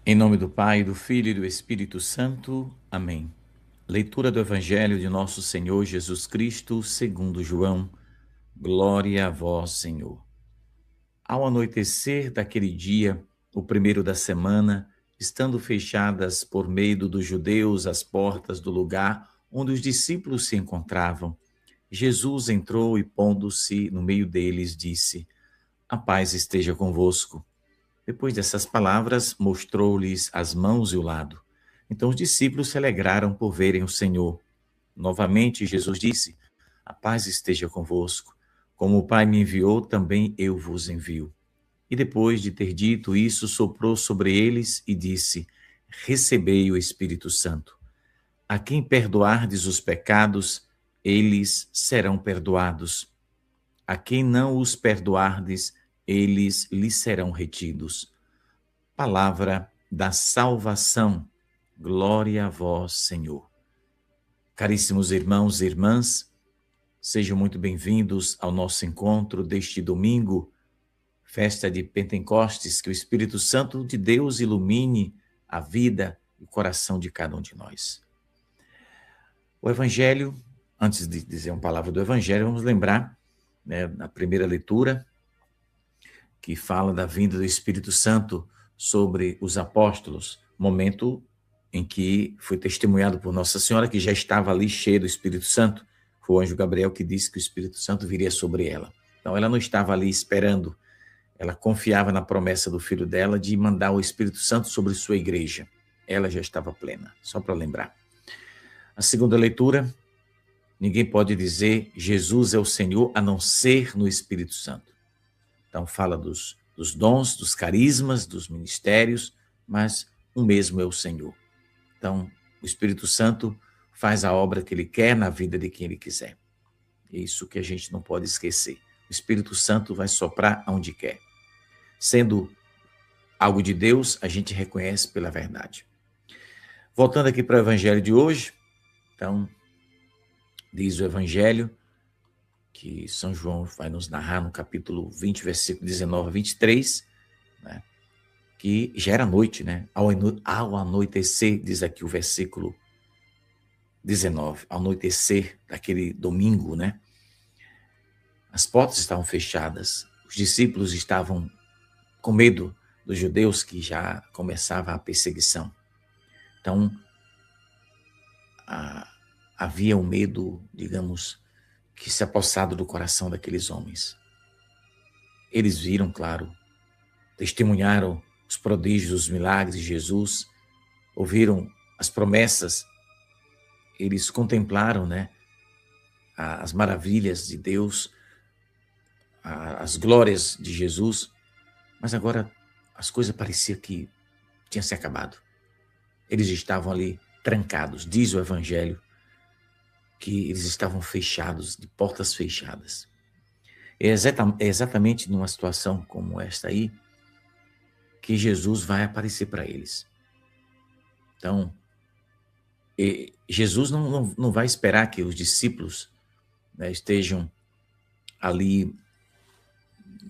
Em nome do Pai, do Filho e do Espírito Santo. Amém. Leitura do Evangelho de nosso Senhor Jesus Cristo, segundo João. Glória a vós, Senhor. Ao anoitecer daquele dia, o primeiro da semana, estando fechadas por medo dos judeus as portas do lugar onde os discípulos se encontravam, Jesus entrou e, pondo-se no meio deles, disse: A paz esteja convosco. Depois dessas palavras, mostrou-lhes as mãos e o lado. Então os discípulos se alegraram por verem o Senhor. Novamente, Jesus disse: A paz esteja convosco. Como o Pai me enviou, também eu vos envio. E depois de ter dito isso, soprou sobre eles e disse: Recebei o Espírito Santo. A quem perdoardes os pecados, eles serão perdoados. A quem não os perdoardes, eles lhes serão retidos. Palavra da salvação. Glória a vós, Senhor. Caríssimos irmãos e irmãs, sejam muito bem-vindos ao nosso encontro deste domingo, festa de Pentecostes, que o Espírito Santo de Deus ilumine a vida e o coração de cada um de nós. O Evangelho, antes de dizer uma palavra do Evangelho, vamos lembrar, na primeira leitura, que fala da vinda do Espírito Santo sobre os apóstolos, momento em que foi testemunhado por Nossa Senhora, que já estava ali cheia do Espírito Santo. Foi o anjo Gabriel que disse que o Espírito Santo viria sobre ela. Então, ela não estava ali esperando, ela confiava na promessa do filho dela de mandar o Espírito Santo sobre sua igreja. Ela já estava plena, só para lembrar. A segunda leitura, ninguém pode dizer Jesus é o Senhor a não ser no Espírito Santo. Então fala dos dons, dos carismas, dos ministérios, mas o mesmo é o Senhor. Então o Espírito Santo faz a obra que ele quer na vida de quem ele quiser. É isso que a gente não pode esquecer. O Espírito Santo vai soprar onde quer. Sendo algo de Deus, a gente reconhece pela verdade. Voltando aqui para o Evangelho de hoje, então, diz o Evangelho, que São João vai nos narrar no capítulo 20, versículo 19 a 23, né, que já era noite, né? Ao anoitecer, diz aqui o versículo 19, ao anoitecer daquele domingo, né? As portas estavam fechadas, os discípulos estavam com medo dos judeus, que já começava a perseguição. Então, havia um medo, digamos, que se apossado do coração daqueles homens. Eles viram, claro, testemunharam os prodígios, os milagres de Jesus, ouviram as promessas, eles contemplaram, né, as maravilhas de Deus, as glórias de Jesus, mas agora as coisas pareciam que tinham se acabado. Eles estavam ali trancados, diz o Evangelho, que eles estavam fechados, de portas fechadas. É exatamente numa situação como esta aí que Jesus vai aparecer para eles. Então, Jesus não vai esperar que os discípulos, né, estejam ali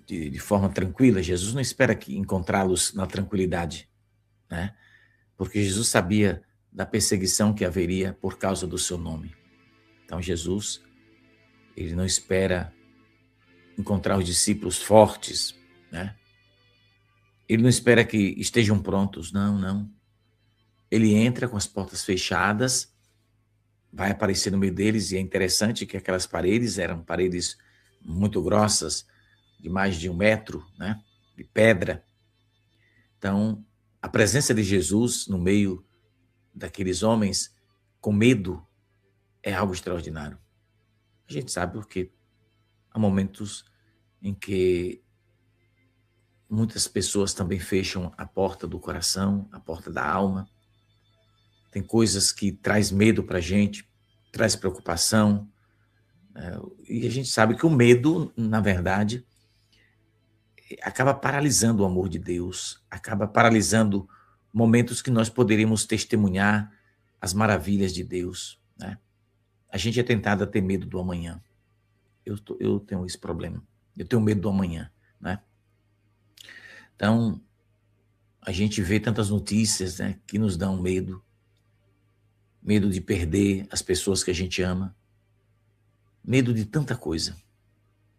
de forma tranquila. Jesus não espera encontrá-los na tranquilidade, né? Porque Jesus sabia da perseguição que haveria por causa do seu nome. Então Jesus, ele não espera encontrar os discípulos fortes, né? Ele não espera que estejam prontos, não. Ele entra com as portas fechadas, vai aparecer no meio deles, e é interessante que aquelas paredes eram paredes muito grossas, de mais de 1 metro, né? De pedra. Então, a presença de Jesus no meio daqueles homens com medo é algo extraordinário. A gente sabe porque há momentos em que muitas pessoas também fecham a porta do coração, a porta da alma. Tem coisas que traz medo para a gente, traz preocupação, né? E a gente sabe que o medo, na verdade, acaba paralisando o amor de Deus, acaba paralisando momentos que nós poderíamos testemunhar as maravilhas de Deus, né? A gente é tentado a ter medo do amanhã. Eu tenho esse problema. Eu tenho medo do amanhã, né? Então, a gente vê tantas notícias, né, que nos dão medo, medo de perder as pessoas que a gente ama, medo de tanta coisa.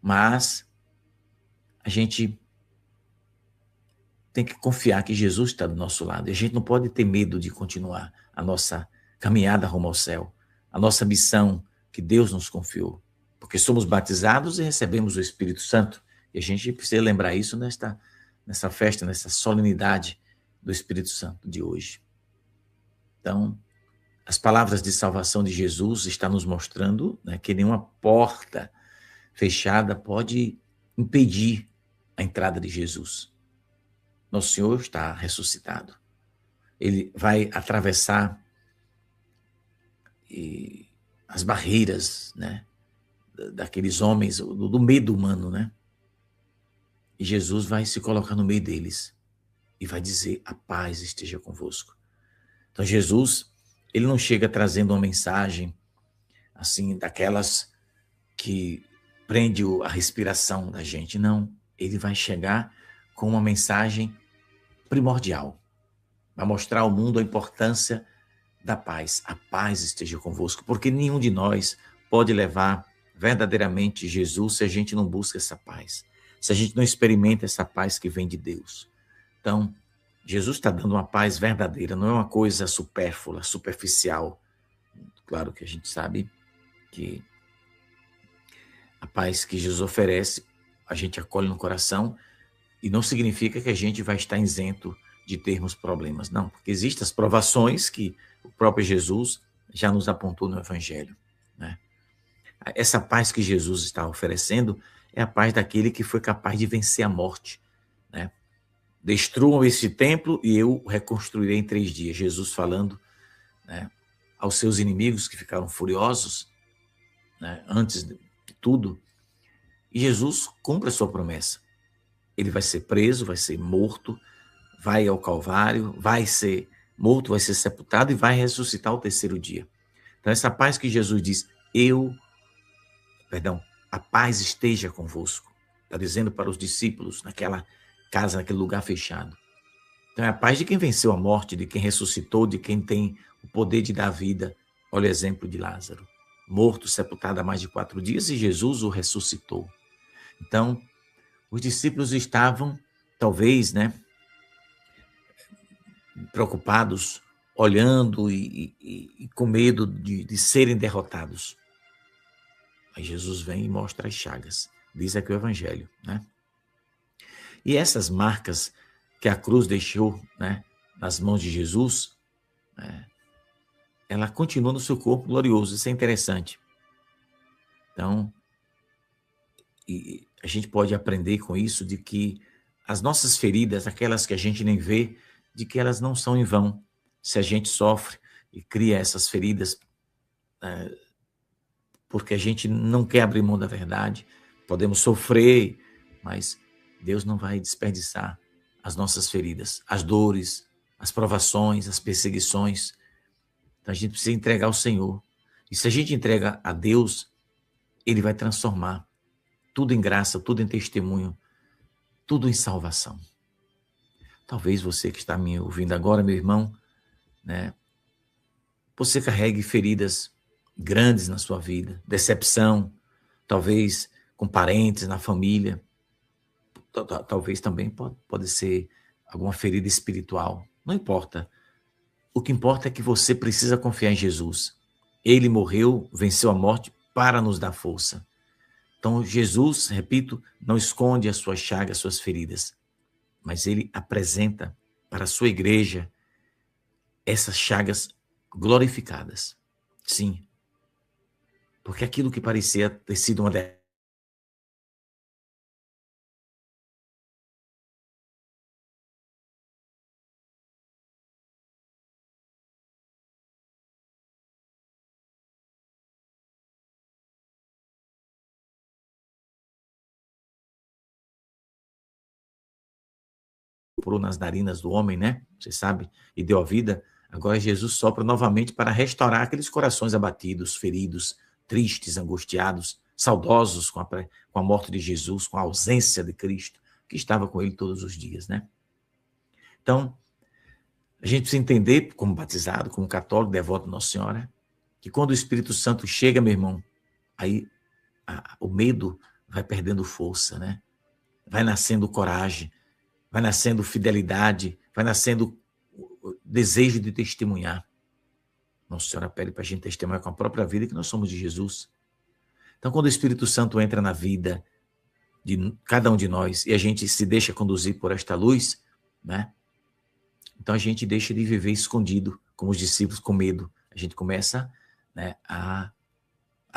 Mas a gente tem que confiar que Jesus está do nosso lado. E a gente não pode ter medo de continuar a nossa caminhada rumo ao céu, a nossa missão que Deus nos confiou. Porque somos batizados e recebemos o Espírito Santo. E a gente precisa lembrar isso nessa festa, nessa solenidade do Espírito Santo de hoje. Então, as palavras de salvação de Jesus estão nos mostrando, né, que nenhuma porta fechada pode impedir a entrada de Jesus. Nosso Senhor está ressuscitado. Ele vai atravessar as barreiras, né, daqueles homens, do medo humano, né? E Jesus vai se colocar no meio deles e vai dizer: a paz esteja convosco. Então Jesus, ele não chega trazendo uma mensagem assim daquelas que prende a respiração da gente, não. Ele vai chegar com uma mensagem primordial. Vai mostrar ao mundo a importância da paz. A paz esteja convosco, porque nenhum de nós pode levar verdadeiramente Jesus se a gente não busca essa paz, se a gente não experimenta essa paz que vem de Deus. Então, Jesus está dando uma paz verdadeira, não é uma coisa supérflua, superficial. Claro que a gente sabe que a paz que Jesus oferece, a gente acolhe no coração e não significa que a gente vai estar isento de termos problemas, não, porque existem as provações que o próprio Jesus já nos apontou no Evangelho, né? Essa paz que Jesus está oferecendo é a paz daquele que foi capaz de vencer a morte, né? Destruam esse templo e eu o reconstruirei em 3 dias. Jesus falando, né, aos seus inimigos que ficaram furiosos, né, antes de tudo. E Jesus cumpre a sua promessa. Ele vai ser preso, vai ser morto, vai ao Calvário, vai ser morto, vai ser sepultado e vai ressuscitar ao 3º dia. Então, essa paz que Jesus diz, a paz esteja convosco. Está dizendo para os discípulos naquela casa, naquele lugar fechado. Então, é a paz de quem venceu a morte, de quem ressuscitou, de quem tem o poder de dar vida. Olha o exemplo de Lázaro. Morto, sepultado há mais de 4 dias e Jesus o ressuscitou. Então, os discípulos estavam, talvez, né, preocupados, olhando e com medo de serem derrotados. Aí Jesus vem e mostra as chagas, diz aqui o Evangelho, né? E essas marcas que a cruz deixou, né, nas mãos de Jesus, né, ela continua no seu corpo glorioso. Isso é interessante. Então, e a gente pode aprender com isso de que as nossas feridas, aquelas que a gente nem vê, de que elas não são em vão. Se a gente sofre e cria essas feridas, porque a gente não quer abrir mão da verdade, podemos sofrer, mas Deus não vai desperdiçar as nossas feridas, as dores, as provações, as perseguições. Então a gente precisa entregar ao Senhor. E se a gente entrega a Deus, Ele vai transformar tudo em graça, tudo em testemunho, tudo em salvação. Talvez você que está me ouvindo agora, meu irmão, né, você carregue feridas grandes na sua vida, decepção, talvez com parentes, na família, talvez também pode ser alguma ferida espiritual, não importa. O que importa é que você precisa confiar em Jesus. Ele morreu, venceu a morte para nos dar força. Então Jesus, repito, não esconde as suas chagas, as suas feridas, mas ele apresenta para a sua igreja essas chagas glorificadas. Sim, porque aquilo que parecia ter sido uma soprou nas narinas do homem, né? Você sabe, e deu a vida. Agora Jesus sopra novamente para restaurar aqueles corações abatidos, feridos, tristes, angustiados, saudosos com a morte de Jesus, com a ausência de Cristo, que estava com ele todos os dias, né? Então, a gente precisa entender, como batizado, como católico, devoto de Nossa Senhora, que quando o Espírito Santo chega, meu irmão, aí o medo vai perdendo força, né? Vai nascendo coragem, vai nascendo fidelidade, vai nascendo o desejo de testemunhar. Nossa Senhora pede para a gente testemunhar com a própria vida que nós somos de Jesus. Então, quando o Espírito Santo entra na vida de cada um de nós e a gente se deixa conduzir por esta luz, né? Então a gente deixa de viver escondido, como os discípulos, com medo. A gente começa, né, a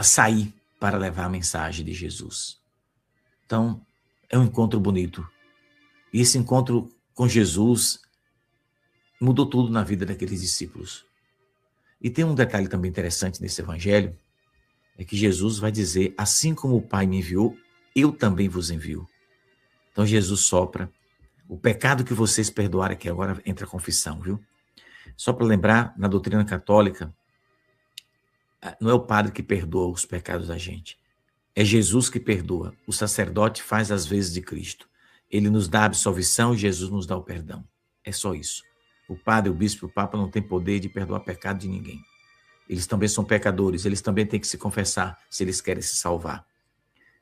sair para levar a mensagem de Jesus. Então, é um encontro bonito. E esse encontro com Jesus mudou tudo na vida daqueles discípulos. E tem um detalhe também interessante nesse evangelho, é que Jesus vai dizer, assim como o Pai me enviou, eu também vos envio. Então Jesus sopra, o pecado que vocês perdoarem, que agora entra a confissão, viu? Só para lembrar, na doutrina católica, não é o padre que perdoa os pecados da gente, é Jesus que perdoa. O sacerdote faz as vezes de Cristo. Ele nos dá a absolvição e Jesus nos dá o perdão. É só isso. O padre, o bispo, o papa não tem poder de perdoar pecado de ninguém. Eles também são pecadores, eles também têm que se confessar se eles querem se salvar.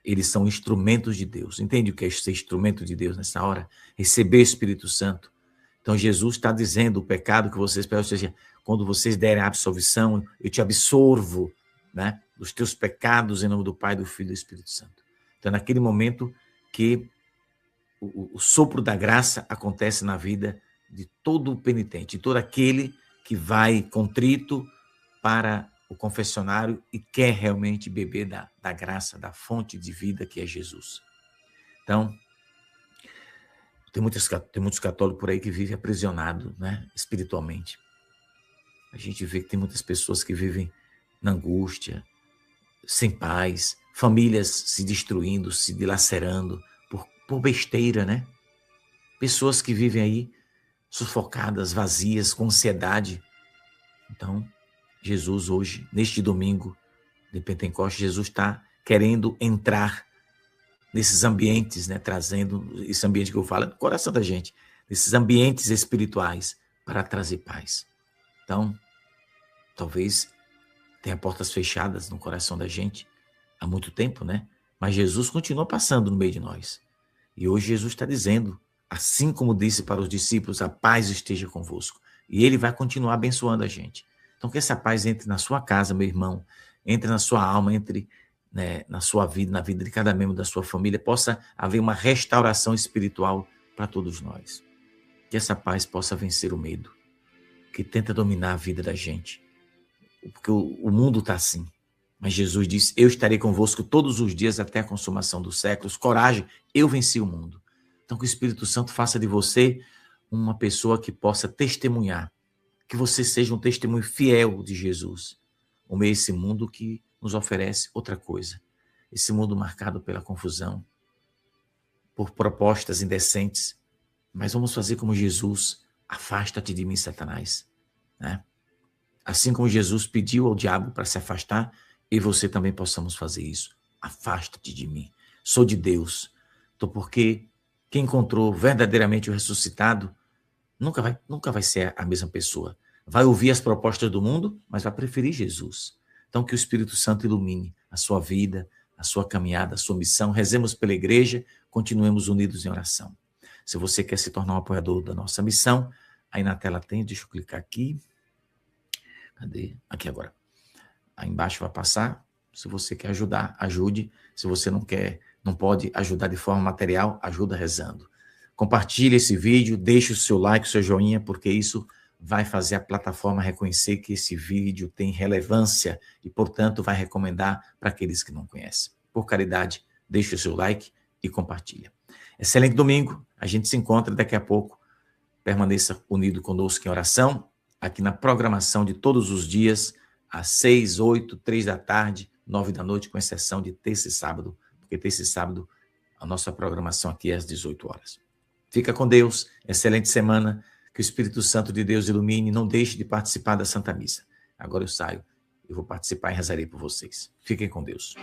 Eles são instrumentos de Deus. Entende o que é ser instrumento de Deus nessa hora? Receber o Espírito Santo. Então Jesus está dizendo, o pecado que vocês perdoam, ou seja, quando vocês derem a absolvição, eu te absolvo, né, dos teus pecados em nome do Pai, do Filho e do Espírito Santo. Então, naquele momento que o sopro da graça acontece na vida de todo o penitente, de todo aquele que vai contrito para o confessionário e quer realmente beber da graça, da fonte de vida que é Jesus. Então, tem muitos católicos por aí que vivem aprisionados, né, espiritualmente. A gente vê que tem muitas pessoas que vivem na angústia, sem paz, famílias se destruindo, se dilacerando por besteira, né? Pessoas que vivem aí sufocadas, vazias, com ansiedade. Então, Jesus hoje, neste domingo de Pentecostes, Jesus está querendo entrar nesses ambientes, né? Trazendo esse ambiente que eu falo, no coração da gente, nesses ambientes espirituais para trazer paz. Então, talvez tenha portas fechadas no coração da gente há muito tempo, né? Mas Jesus continua passando no meio de nós. E hoje Jesus está dizendo, assim como disse para os discípulos, a paz esteja convosco. E ele vai continuar abençoando a gente. Então que essa paz entre na sua casa, meu irmão, entre na sua alma, entre, né, na sua vida, na vida de cada membro da sua família, possa haver uma restauração espiritual para todos nós. Que essa paz possa vencer o medo, que tenta dominar a vida da gente. Porque o mundo está assim. Mas Jesus disse, eu estarei convosco todos os dias até a consumação dos séculos. Coragem, eu venci o mundo. Então que o Espírito Santo faça de você uma pessoa que possa testemunhar, que você seja um testemunho fiel de Jesus, no meio desse mundo que nos oferece outra coisa. Esse mundo marcado pela confusão, por propostas indecentes. Mas vamos fazer como Jesus, afasta-te de mim, Satanás, né? Assim como Jesus pediu ao diabo para se afastar, eu e você também possamos fazer isso. Afasta-te de mim. Sou de Deus. Então, porque quem encontrou verdadeiramente o ressuscitado nunca vai ser a mesma pessoa. Vai ouvir as propostas do mundo, mas vai preferir Jesus. Então, que o Espírito Santo ilumine a sua vida, a sua caminhada, a sua missão. Rezemos pela igreja, continuemos unidos em oração. Se você quer se tornar um apoiador da nossa missão, aí na tela tem, deixa eu clicar aqui. Cadê? Aqui agora. Aí embaixo vai passar. Se você quer ajudar, ajude. Se você não quer, não pode ajudar de forma material, ajuda rezando. Compartilhe esse vídeo, deixe o seu like, o seu joinha, porque isso vai fazer a plataforma reconhecer que esse vídeo tem relevância e, portanto, vai recomendar para aqueles que não conhecem. Por caridade, deixe o seu like e compartilha. Excelente domingo. A gente se encontra daqui a pouco. Permaneça unido conosco em oração, aqui na programação de todos os dias, às 6, 8, 3 da tarde, 9 da noite, com exceção de terça e sábado, porque terça e sábado a nossa programação aqui é às 18 horas. Fica com Deus, excelente semana, que o Espírito Santo de Deus ilumine, não deixe de participar da Santa Missa. Agora eu saio, eu vou participar e rezarei por vocês. Fiquem com Deus.